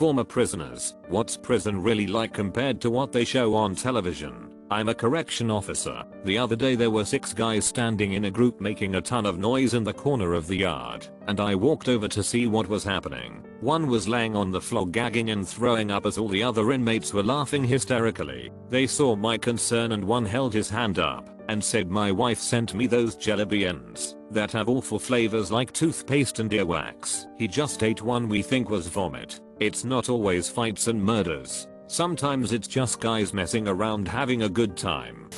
former prisoners, what's prison really like compared to what they show on television? I'm a correction officer. The other day there were 6 guys standing in a group making a ton of noise in the corner of the yard, and I walked over to see what was happening. One was laying on the floor gagging and throwing up as all the other inmates were laughing hysterically. They saw my concern and one held his hand up and said, "My wife sent me those jelly beans that have awful flavors like toothpaste and earwax. He just ate one we think was vomit." It's not always fights and murders. Sometimes it's just guys messing around having a good time.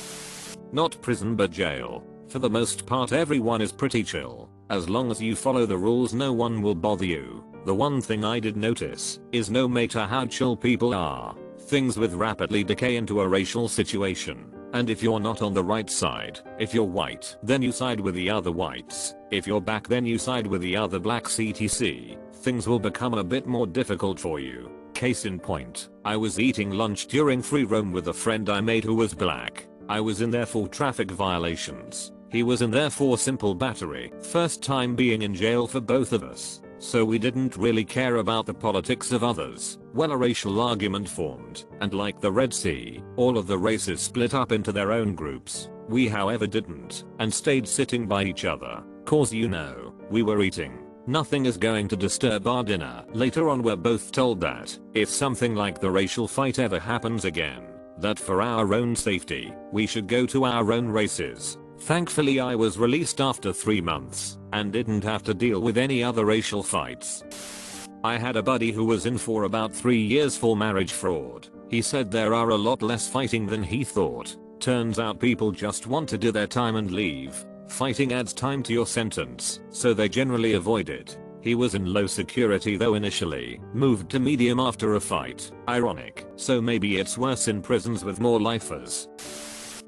Not prison but jail. For the most part everyone is pretty chill. As long as you follow the rules no one will bother you. The one thing I did notice is no matter how chill people are, things will rapidly decay into a racial situation. And if you're not on the right side, if you're white, then you side with the other whites. If you're black then you side with the other blacks etc. Things will become a bit more difficult for you. Case in point, I was eating lunch during free roam with a friend I made who was black. I was in there for traffic violations. He was in there for simple battery. First time being in jail for both of us. So we didn't really care about the politics of others. Well, a racial argument formed, and like the Red Sea, all of the races split up into their own groups. We however didn't, and stayed sitting by each other, cause you know, we were eating. Nothing is going to disturb our dinner. Later on we're both told that, if something like the racial fight ever happens again, that for our own safety, we should go to our own races. Thankfully I was released after 3 months, and didn't have to deal with any other racial fights. I had a buddy who was in for about 3 years for marriage fraud. He said there are a lot less fighting than he thought. Turns out people just want to do their time and leave. Fighting adds time to your sentence, so they generally avoid it. He was in low security though initially, moved to medium after a fight. Ironic, so maybe it's worse in prisons with more lifers.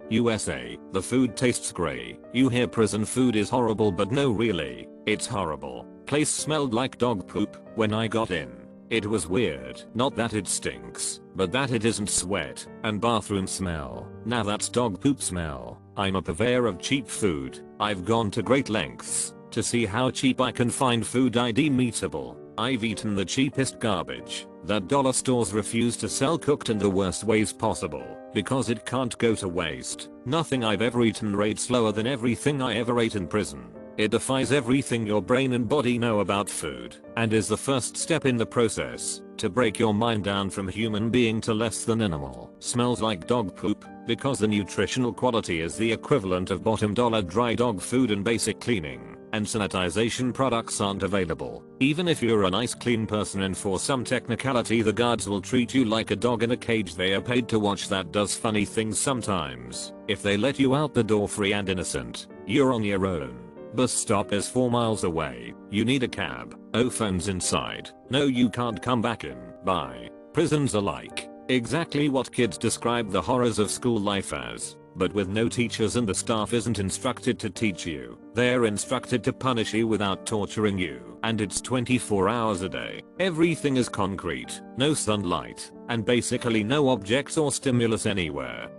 USA, the food tastes great. You hear prison food is horrible but no really, it's horrible. Place smelled like dog poop when I got in. It was weird, not that it stinks, but that it isn't sweat and bathroom smell. Now that's dog poop smell. I'm a purveyor of cheap food. I've gone to great lengths to see how cheap I can find food I deem eatable. I've eaten the cheapest garbage that dollar stores refuse to sell cooked in the worst ways possible because it can't go to waste. Nothing I've ever eaten rates lower than everything I ever ate in prison. It defies everything your brain and body know about food and is the first step in the process to break your mind down from human being to less than animal. Smells like dog poop because the nutritional quality is the equivalent of bottom dollar dry dog food and basic cleaning and sanitization products aren't available. Even if you're a nice clean person and for some technicality the guards will treat you like a dog in a cage they are paid to watch that does funny things sometimes. If they let you out the door free and innocent, you're on your own. Bus stop is 4 miles away. You need a cab. Oh, phone's inside. No, you can't come back in. Bye. Prisons are like exactly what kids describe the horrors of school life as, but with no teachers and the staff isn't instructed to teach you. They're instructed to punish you without torturing you. And it's 24 hours a day. Everything is concrete, no sunlight, and basically no objects or stimulus anywhere.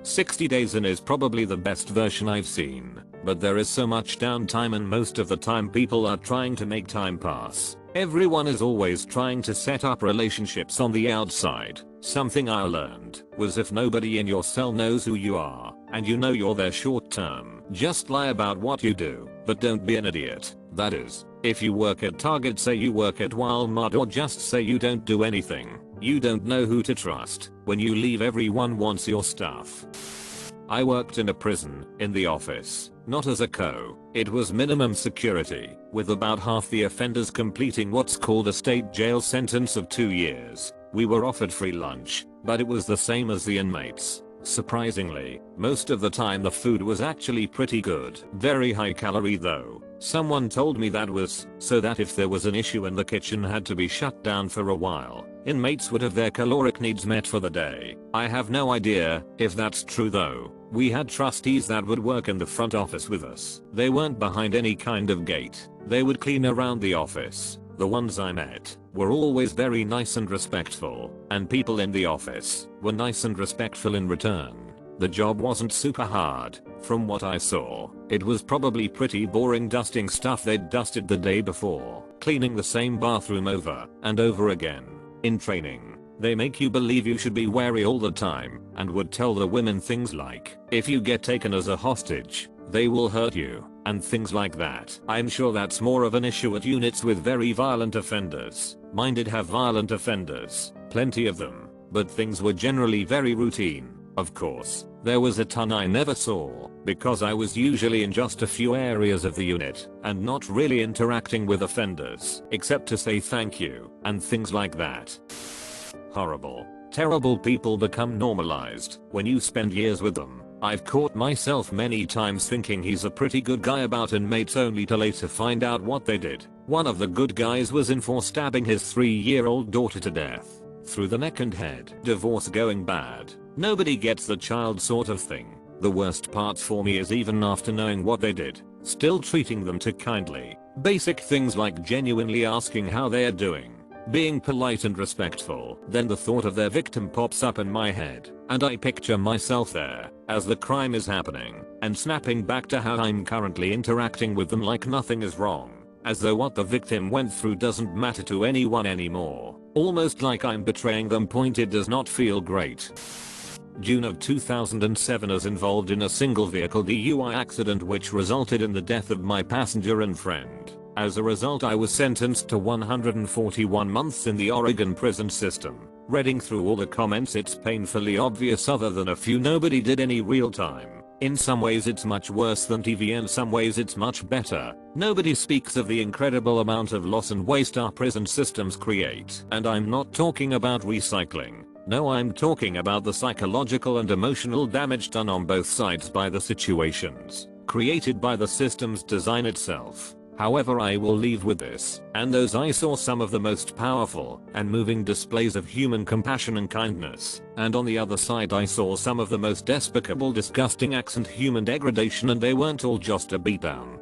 60 Days In is probably the best version I've seen, but there is so much downtime and most of the time people are trying to make time pass. Everyone is always trying to set up relationships on the outside. Something I learned was if nobody in your cell knows who you are, and you know you're there short term, just lie about what you do, but don't be an idiot. That is, if you work at Target say you work at Walmart or just say you don't do anything. You don't know who to trust. When you leave everyone wants your stuff. I worked in a prison, in the office, not as a co. It was minimum security, with about half the offenders completing what's called a state jail sentence of 2 years. We were offered free lunch, but it was the same as the inmates. Surprisingly, most of the time the food was actually pretty good. Very high calorie though. Someone told me that was so that if there was an issue and the kitchen had to be shut down for a while, inmates would have their caloric needs met for the day. I have no idea if that's true though. We had trustees that would work in the front office with us. They weren't behind any kind of gate. They would clean around the office. The ones I met were always very nice and respectful, and people in the office were nice and respectful in return. The job wasn't super hard. From what I saw, it was probably pretty boring dusting stuff they'd dusted the day before, cleaning the same bathroom over and over again. In training, they make you believe you should be wary all the time and would tell the women things like, if you get taken as a hostage, they will hurt you, and things like that. I'm sure that's more of an issue at units with very violent offenders. Mine did have violent offenders, plenty of them, but things were generally very routine. Of course, there was a ton I never saw, because I was usually in just a few areas of the unit, and not really interacting with offenders, except to say thank you, and things like that. Horrible, terrible people become normalized when you spend years with them. I've caught myself many times thinking he's a pretty good guy about inmates only to later find out what they did. One of the good guys was in for stabbing his 3-year-old daughter to death. Through the neck and head. Divorce going bad. Nobody gets the child sort of thing. The worst part for me is even after knowing what they did, still treating them too kindly. Basic things like genuinely asking how they are doing. Being polite and respectful. Then the thought of their victim pops up in my head, and I picture myself there, as the crime is happening, and snapping back to how I'm currently interacting with them like nothing is wrong. As though what the victim went through doesn't matter to anyone anymore. Almost like I'm betraying them. It does not feel great. June of 2007 is involved in a single vehicle DUI accident which resulted in the death of my passenger and friend. As a result, I was sentenced to 141 months in the Oregon prison system. Reading through all the comments, it's painfully obvious other than a few nobody did any real time. In some ways it's much worse than TV, in some ways it's much better. Nobody speaks of the incredible amount of loss and waste our prison systems create. And I'm not talking about recycling. No, I'm talking about the psychological and emotional damage done on both sides by the situations created by the system's design itself. However, I will leave with this, and those I saw some of the most powerful and moving displays of human compassion and kindness, and on the other side I saw some of the most despicable, disgusting acts and human degradation, and they weren't all just a beatdown.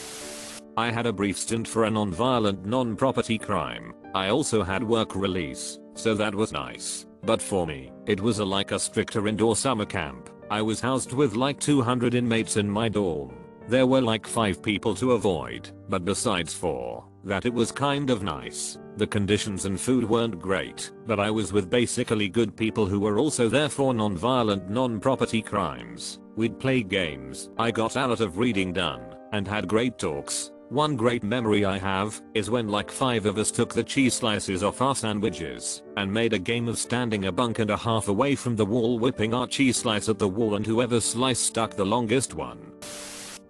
I had a brief stint for a non-violent non-property crime. I also had work release, so that was nice. But for me, it was like a stricter indoor summer camp. I was housed with like 200 inmates in my dorm. There were like 5 people to avoid, but besides 4, that it was kind of nice. The conditions and food weren't great, but I was with basically good people who were also there for non-violent non-property crimes. We'd play games, I got a lot of reading done, and had great talks. One great memory I have is when like 5 of us took the cheese slices off our sandwiches and made a game of standing a bunk and a half away from the wall, whipping our cheese slice at the wall, and whoever slice stuck the longest one.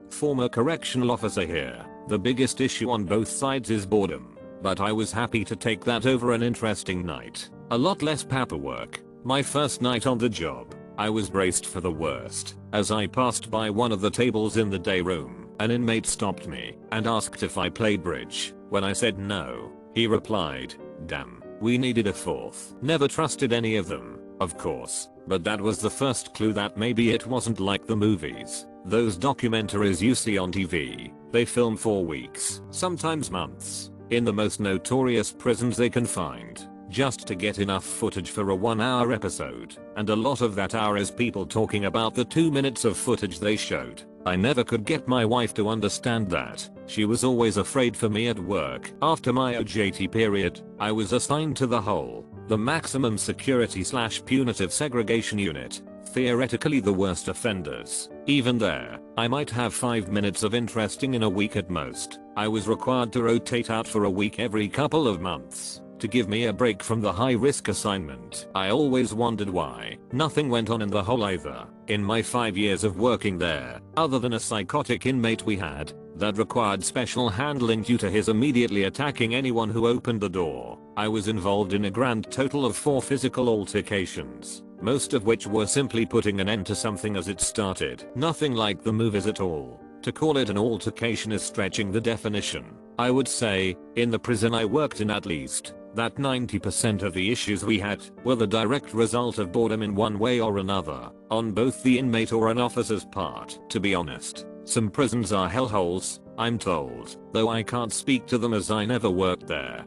Former correctional officer here. The biggest issue on both sides is boredom, but I was happy to take that over an interesting night. A lot less paperwork. My first night on the job, I was braced for the worst. As I passed by one of the tables in the day room, an inmate stopped me and asked if I played bridge. When I said no, he replied, "Damn, we needed a 4th." Never trusted any of them, of course, but that was the first clue that maybe it wasn't like the movies. Those documentaries you see on TV, they film for weeks, sometimes months, in the most notorious prisons they can find, just to get enough footage for a 1-hour episode, and a lot of that hour is people talking about the 2 minutes of footage they showed. I never could get my wife to understand that. She was always afraid for me at work. After my OJT period, I was assigned to the maximum security / punitive segregation unit. Theoretically the worst offenders. Even there, I might have 5 minutes of interesting in a week at most. I was required to rotate out for a week every couple of months to give me a break from the high risk assignment. I always wondered why nothing went on in the hole either. In my 5 years of working there, other than a psychotic inmate we had that required special handling due to his immediately attacking anyone who opened the door, I was involved in a grand total of 4 physical altercations, most of which were simply putting an end to something as it started. Nothing like the movies at all. To call it an altercation is stretching the definition. I would say, in the prison I worked in at least, that 90% of the issues we had were the direct result of boredom in one way or another, on both the inmate or an officer's part. To be honest, some prisons are hellholes, I'm told, though I can't speak to them as I never worked there.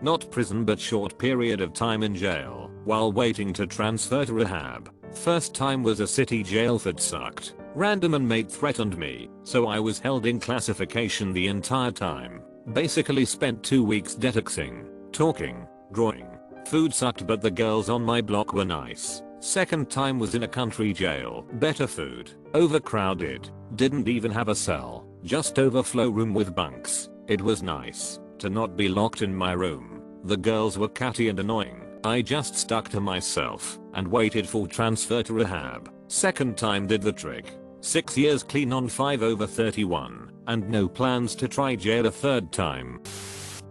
Not prison, but short period of time in jail while waiting to transfer to rehab. First time was a city jail that sucked. Random inmate threatened me, so I was held in classification the entire time. Basically spent 2 weeks detoxing, talking, drawing, Food sucked but the girls on my block were nice. Second time was in a country jail. Better food. Overcrowded. Didn't even have a cell. Just overflow room with bunks. It was nice to not be locked in my room. The girls were catty and annoying. I just stuck to myself and waited for transfer to rehab. Second time did the trick. 6 years clean on 5 over 31 and no plans to try jail a third time.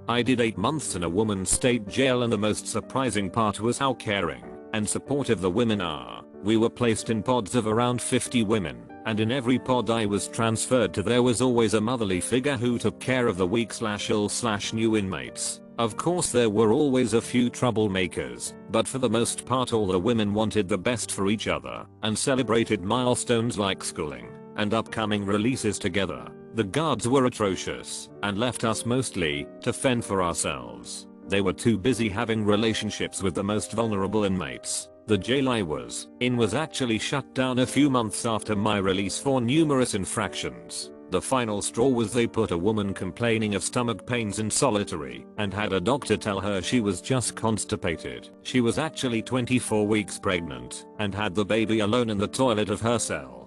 I did 8 months in a woman's state jail and the most surprising part was how caring and supportive the women are. We were placed in pods of around 50 women, and in every pod I was transferred to there was always a motherly figure who took care of the weak/ill/new inmates. Of course there were always a few troublemakers, but for the most part all the women wanted the best for each other and celebrated milestones like schooling and upcoming releases together. The guards were atrocious and left us mostly to fend for ourselves. They were too busy having relationships with the most vulnerable inmates. The jail I was in was actually shut down a few months after my release for numerous infractions. The final straw was they put a woman complaining of stomach pains in solitary and had a doctor tell her she was just constipated. She was actually 24 weeks pregnant and had the baby alone in the toilet of her cell.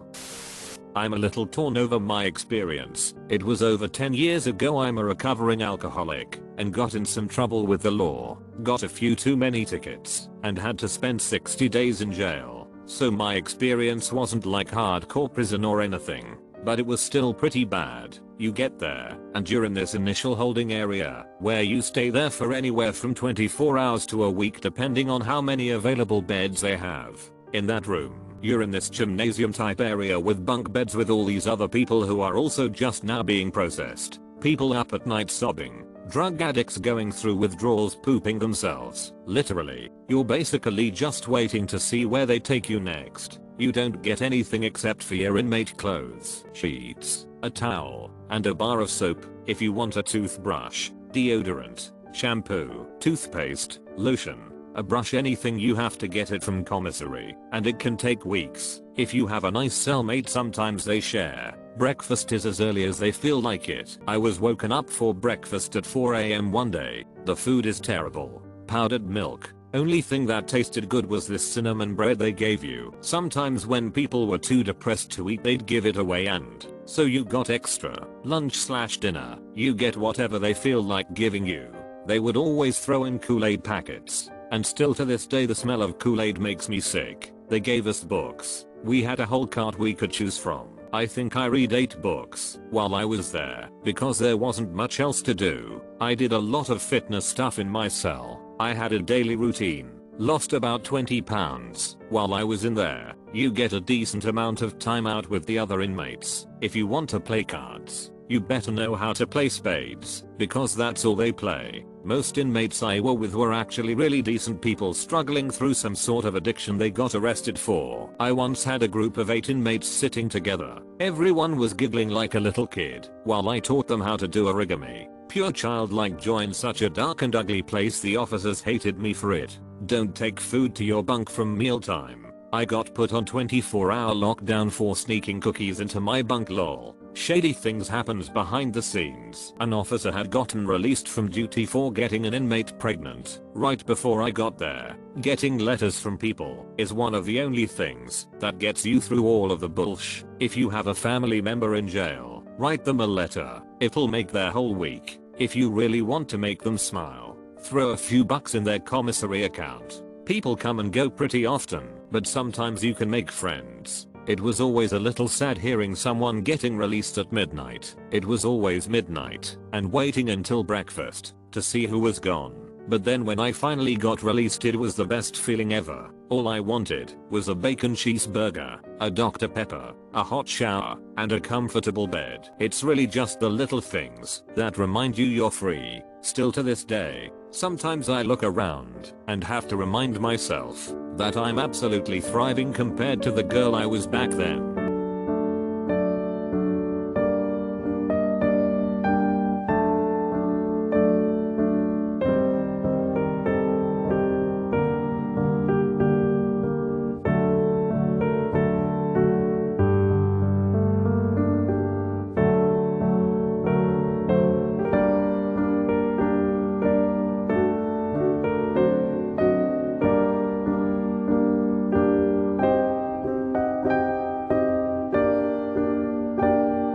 I'm a little torn over my experience. It was over 10 years ago. I'm a recovering alcoholic and got in some trouble with the law, got a few too many tickets, and had to spend 60 days in jail. So my experience wasn't like hardcore prison or anything, but it was still pretty bad. You get there, and you're in this initial holding area, where you stay there for anywhere from 24 hours to a week depending on how many available beds they have. In that room, you're in this gymnasium type area with bunk beds with all these other people who are also just now being processed. People up at night sobbing. Drug addicts going through withdrawals pooping themselves. Literally, you're basically just waiting to see where they take you next. You don't get anything except for your inmate clothes, sheets, a towel, and a bar of soap. If you want a toothbrush, deodorant, shampoo, toothpaste, lotion, a brush, anything, you have to get it from commissary, and it can take weeks. If you have a nice cellmate, sometimes they share. Breakfast is as early as they feel like it. I was woken up for breakfast at 4 AM one day. The food is terrible. Powdered milk. Only thing that tasted good was this cinnamon bread they gave you. Sometimes when people were too depressed to eat, they'd give it away, and so you got extra. Lunch/dinner, you get whatever they feel like giving you. They would always throw in Kool-Aid packets. And still to this day the smell of Kool-Aid makes me sick. They gave us books. We had a whole cart we could choose from. I think I read 8 books while I was there because there wasn't much else to do. I did a lot of fitness stuff in my cell. I had a daily routine. Lost about 20 pounds while I was in there. You get a decent amount of time out with the other inmates. If you want to play cards, you better know how to play spades, because that's all they play. Most inmates I were with were actually really decent people struggling through some sort of addiction they got arrested for. I once had a group of 8 inmates sitting together. Everyone was giggling like a little kid while I taught them how to do origami. Pure childlike joy in such a dark and ugly place. The officers hated me for it. Don't take food to your bunk from mealtime. I got put on 24-hour lockdown for sneaking cookies into my bunk. Lol. Shady things happens behind the scenes. An officer had gotten released from duty for getting an inmate pregnant right before I got there. Getting letters from people is one of the only things that gets you through all of the bullsh. If you have a family member in jail, write them a letter. It'll make their whole week. If you really want to make them smile, throw a few bucks in their commissary account. People come and go pretty often, but sometimes you can make friends. It was always a little sad hearing someone getting released at midnight. It was always midnight and waiting until breakfast to see who was gone. But then when I finally got released, it was the best feeling ever. All I wanted was a bacon cheeseburger, a Dr. Pepper, a hot shower, and a comfortable bed. It's really just the little things that remind you you're free. Still to this day, sometimes I look around and have to remind myself that I'm absolutely thriving compared to the girl I was back then.